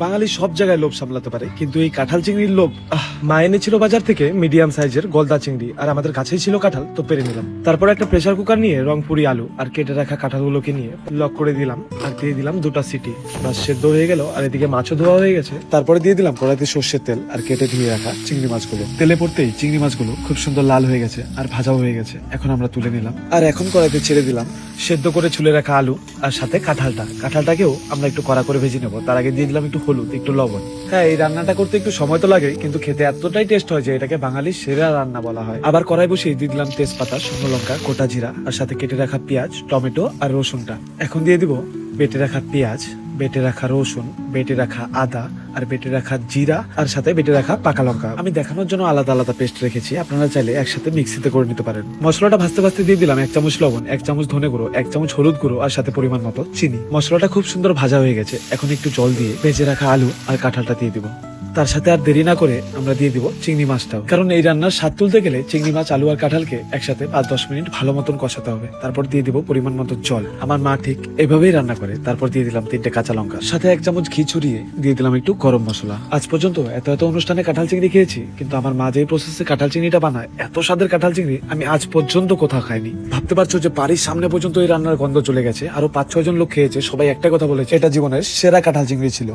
বাঙালি সব জায়গায় লোভ সামলাতে পারে, কিন্তু এই কাঁঠাল চিংড়ির লোভ। মা এনেছিল বাজার থেকে মিডিয়াম সাইজের গলদা চিংড়ি, আর আমাদের কাছেই ছিল কাঁঠাল, তো পেরে নিলাম। তারপর একটা প্রেসার কুকার নিয়ে রংপুরি আলু আর কেটে রাখা কাঁঠালগুলোকে নিয়ে লক করে দিলাম, আর দিয়ে দিলাম 2টা সিটি। বাস সেদ্ধ হয়ে গেল, আর এদিকে মাছও ধোয়া হয়ে গেছে। তারপরে দিয়ে দিলাম কড়াইতে সর্ষের তেল আর কেটে ধুয়ে রাখা চিংড়ি মাছগুলো। তেলে পড়তেই চিংড়ি মাছগুলো খুব সুন্দর লাল হয়ে গেছে আর ভাজাও হয়ে গেছে। এখন আমরা তুলে নিলাম, আর এখন কড়াইতে ছেড়ে দিলাম সেদ্ধ করে ছুলে রাখা আলু আর সাথে কাঁঠালটাকেও আমরা একটু কড়া করে ভেজে নেবো। তার আগে দিয়ে দিলাম একটু হলুদ, একটু লবণ। হ্যাঁ, এই রান্নাটা করতে একটু সময় তো লাগে, কিন্তু খেতে এতটাই টেস্ট হয় যে এটাকে বাঙালির সেরা রান্না বলা হয়। আবার কড়াই বসিয়ে দিয়ে দিলাম তেজপাতা, শুকনো লঙ্কা, গোটা জিরা, আর সাথে কেটে রাখা পেঁয়াজ, টমেটো আর রসুনটা। এখন দিয়ে দিব বেটে রাখা পেঁয়াজ, বেটে রাখা রসুন, বেটে রাখা আদা, আর বেটে রাখা জিরা, আর সাথে বেটে রাখা পাকা লঙ্কা। আমি দেখানোর জন্য আলাদা আলাদা পেস্ট রেখেছি, আপনারা চাইলে একসাথে মিক্সিতে করে নিতে পারেন। মশলাটা ভাজতে ভাজতে দিয়ে দিলাম 1 চামচ লবণ, 1 চামচ ধনে গুঁড়ো, 1 চামচ হলুদ গুঁড়ো, আর সাথে পরিমাণ মতো চিনি। মশলাটা খুব সুন্দর ভাজা হয়ে গেছে। এখন একটু জল দিয়ে ভেজে রাখা আলু আর কাঁঠালটা দিয়ে দিব। তার সাথে আর দেরি না করে আমরা দিয়ে দিব চিংড়ি মাছটাও, কারণ এই রান্নার স্বাদ তুলতে গেলে চিংড়ি মাছ, আলু আর কাঁঠালকে একসাথে 5-10 মিনিট ভালো মতন কষাতে হবে। তারপর দিয়ে দিব পরিমাণ মতো জল। আমার মা ঠিক এভাবেই রান্না করে। তারপর দিয়ে দিলাম 3টে কাঁচা লঙ্কা, সাথে 1 চামচ ঘি ছড়িয়ে দিয়ে দিলাম একটু গরম মশলা। আজ পর্যন্ত এত এত অনুষ্ঠানে কাঁঠাল চিংড়ি খেয়েছি, কিন্তু আমার মা যে প্রসেসে কাঁঠাল চিংড়িটা বানায়, এত স্বাদের কাঁঠাল চিংড়ি আমি আজ পর্যন্ত কোথাও খাইনি। ভাবতে পারছো যে বাড়ির সামনে পর্যন্ত এই রান্নার গন্ধ চলে গেছে। আরো 5-6 জন লোক খেয়েছে, সবাই একটা কথা বলেছে, এটা জীবনের সেরা কাঁঠাল চিংড়ি ছিল।